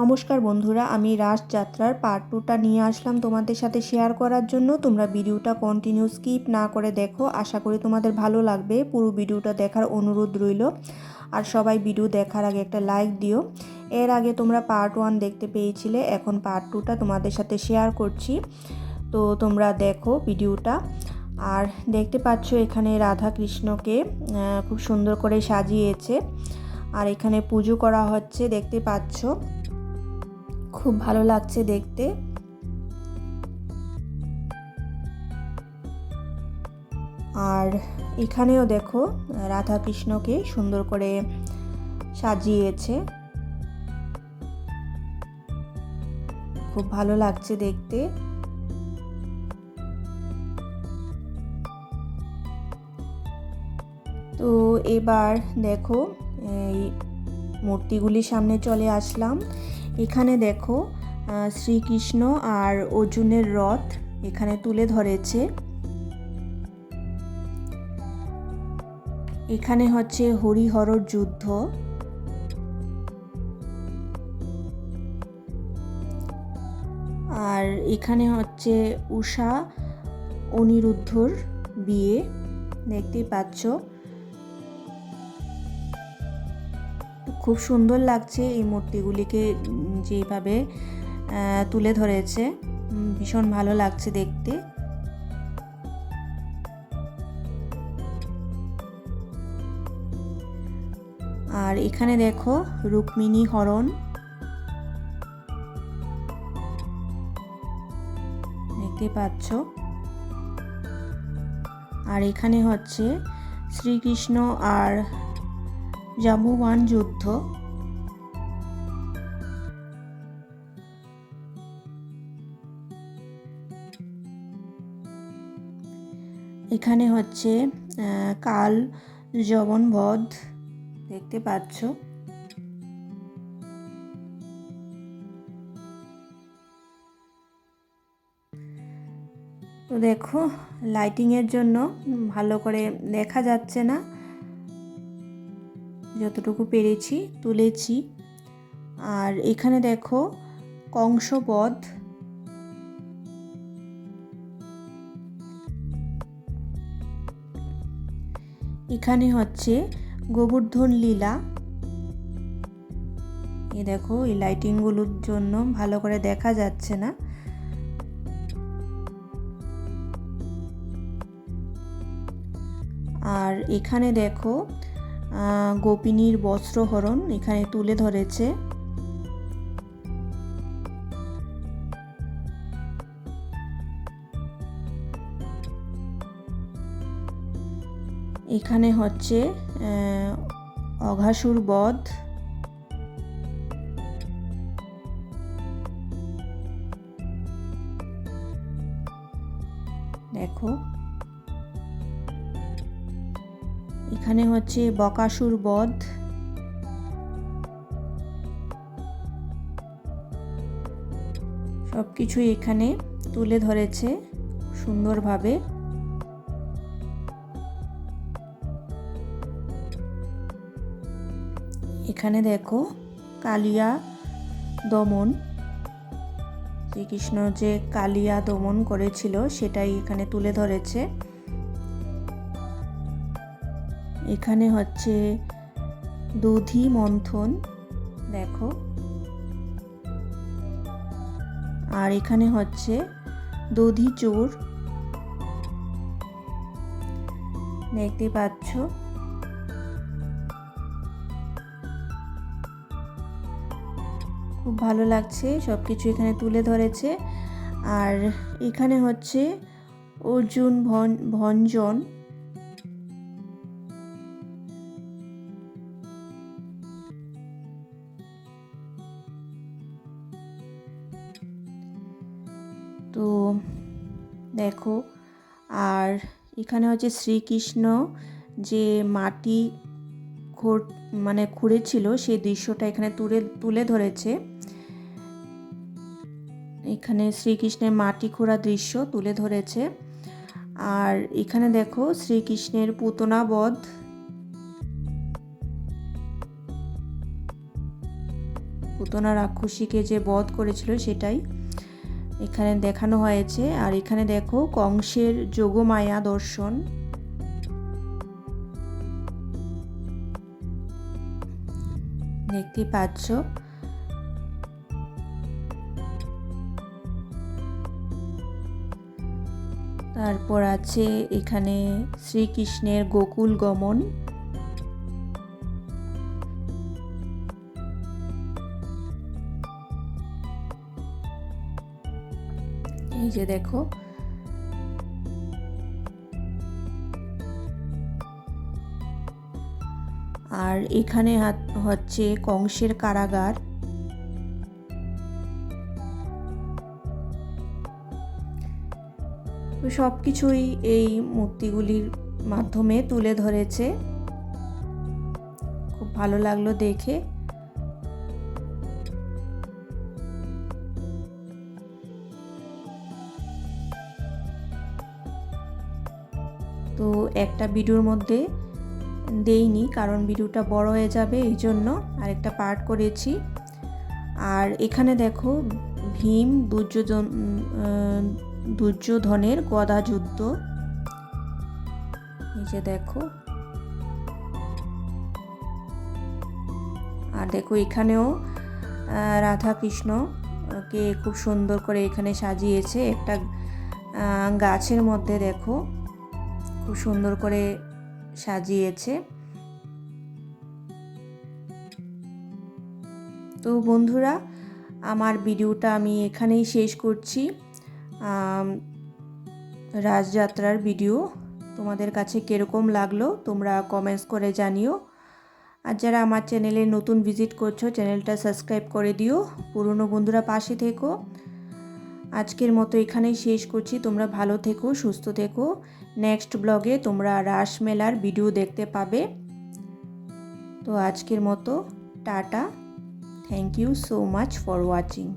নমস্কার বন্ধুরা, আমি রাসযাত্রার পার্ট 2টা নিয়ে আসলাম তোমাদের সাথে শেয়ার করার জন্য। তোমরা ভিডিওটা কন্টিনিউ স্কিপ না করে দেখো, আশা করি তোমাদের ভালো লাগবে। পুরো ভিডিওটা দেখার অনুরোধ রইল। আর সবাই ভিডিও দেখার আগে একটা লাইক দিও। এর আগে তোমরা পার্ট 1 দেখতে পেয়েছিলে, এখন পার্ট 2টা তোমাদের সাথে শেয়ার করছি, তো তোমরা দেখো ভিডিওটা। আর দেখতে পাচ্ছ এখানে রাধা কৃষ্ণকে খুব সুন্দর করে সাজিয়েছে, আর এখানে পুজো করা হচ্ছে, দেখতে পাচ্ছ। খুব ভালো লাগছে দেখতে। আর এখানেও দেখো রাধা কৃষ্ণকে সুন্দর করে সাজিয়েছে, খুব ভালো লাগছে দেখতে। তো এবার দেখো এই মূর্তিগুলির সামনে চলে আসলাম। এখানে দেখো শ্রীকৃষ্ণ আর অর্জুনের রথ এখানে তুলে ধরেছে। এখানে হচ্ছে হরিহরর যুদ্ধ। আর এখানে হচ্ছে উষা অনিরুদ্ধর বিয়ে, দেখতেই পাচ্ছ। খুব সুন্দর লাগছে এই মূর্তিগুলিকে যেভাবে তুলে ধরেছে, ভীষণ ভালো লাগছে দেখতে। আর এখানে দেখো রুক্মিণী হরণ, দেখতে পাচ্ছ। আর এখানে হচ্ছে শ্রীকৃষ্ণ আর জাম্বুবান যুদ্ধ। এখানে হচ্ছে কাল যবন বধ, দেখতে পাচ্ছ। তো দেখো লাইটিংয়ের জন্য ভালো করে দেখা যাচ্ছে না, যতটুকু পেরেছি তুলেছি। আর এখানে দেখো কংসবধ। এখানে হচ্ছে গোবর্ধন লীলা। এই দেখো এই লাইটিংগুলোর জন্য ভালো করে দেখা যাচ্ছে না। আর এখানে দেখো গোপিনীর বস্ত্রহরণ এখানে তুলে ধরেছে। এখানে হচ্ছে অঘাসুর বধ। দেখো এখানে হচ্ছে বকাসুর বধ। সবকিছুই এখানে তুলে ধরেছে সুন্দরভাবে। এখানে দেখো কালিয়া দমন, শ্রীকৃষ্ণ যে কালিয়া দমন করেছিল সেটাই এখানে তুলে ধরেছে। এখানে হচ্ছে দধি মন্থন, দেখো। আর এখানে হচ্ছে দধি চোর, দেখতে পাচ্ছ। খুব ভালো লাগছে, সবকিছু এখানে তুলে ধরেছে। আর এখানে হচ্ছে অর্জুন ভঞ্জন। তো দেখো, আর এখানে হচ্ছে শ্রীকৃষ্ণ যে মাটি খুঁড়েছিল সেই দৃশ্যটা এখানে তুলে ধরেছে। এখানে শ্রীকৃষ্ণের মাটি খোঁড়া দৃশ্য তুলে ধরেছে। আর এখানে দেখো শ্রীকৃষ্ণের পুতনা বধ। পুতনা রাক্ষসীকে যে বধ করেছিল সেটাই এখানে দেখানো হয়েছে। আর এখানে দেখো কংসের যোগমায়া দর্শন, দেখতে পাচ্ছ। তারপর আছে এখানে শ্রীকৃষ্ণের গোকুল গমন, এই যে দেখো। আর এখানে হচ্ছে কংসের কারাগার। তো সব কিছুই এই মূর্তিগুলির মাধ্যমে তুলে ধরেছে, খুব ভালো লাগলো দেখে। তো একটা ভিডিওর মধ্যে দেইনি, কারণ ভিডিওটা বড় হয়ে যাবে, এই জন্য আরেকটা পার্ট করেছি। আর এখানে দেখো ভীম দুর্যোধনের গদা যুদ্ধ, এই যে দেখো। আর দেখো এখানেও রাধা কৃষ্ণকে খুব সুন্দর করে এখানে সাজিয়েছে, একটা গাছের মধ্যে দেখো খুব সুন্দর করে সাজিয়েছে। তো বন্ধুরা, আমার ভিডিওটা আমি এখানেই শেষ করছি। রাজযাত্রার ভিডিও তোমাদের কাছে কীরকম লাগলো তোমরা কমেন্টস করে জানিও। আর যারা আমার চ্যানেলে নতুন ভিজিট করছো, চ্যানেলটা সাবস্ক্রাইব করে দিও। পুরনো বন্ধুরা পাশে থেকো। আজকের মতো এখানেই শেষ করছি। তোমরা ভালো থেকো, সুস্থ থেকো। নেক্সট ব্লগে তোমরা রাসমেলার ভিডিও দেখতে পাবে। তো আজকের মতো tata. Thank you so much for watching.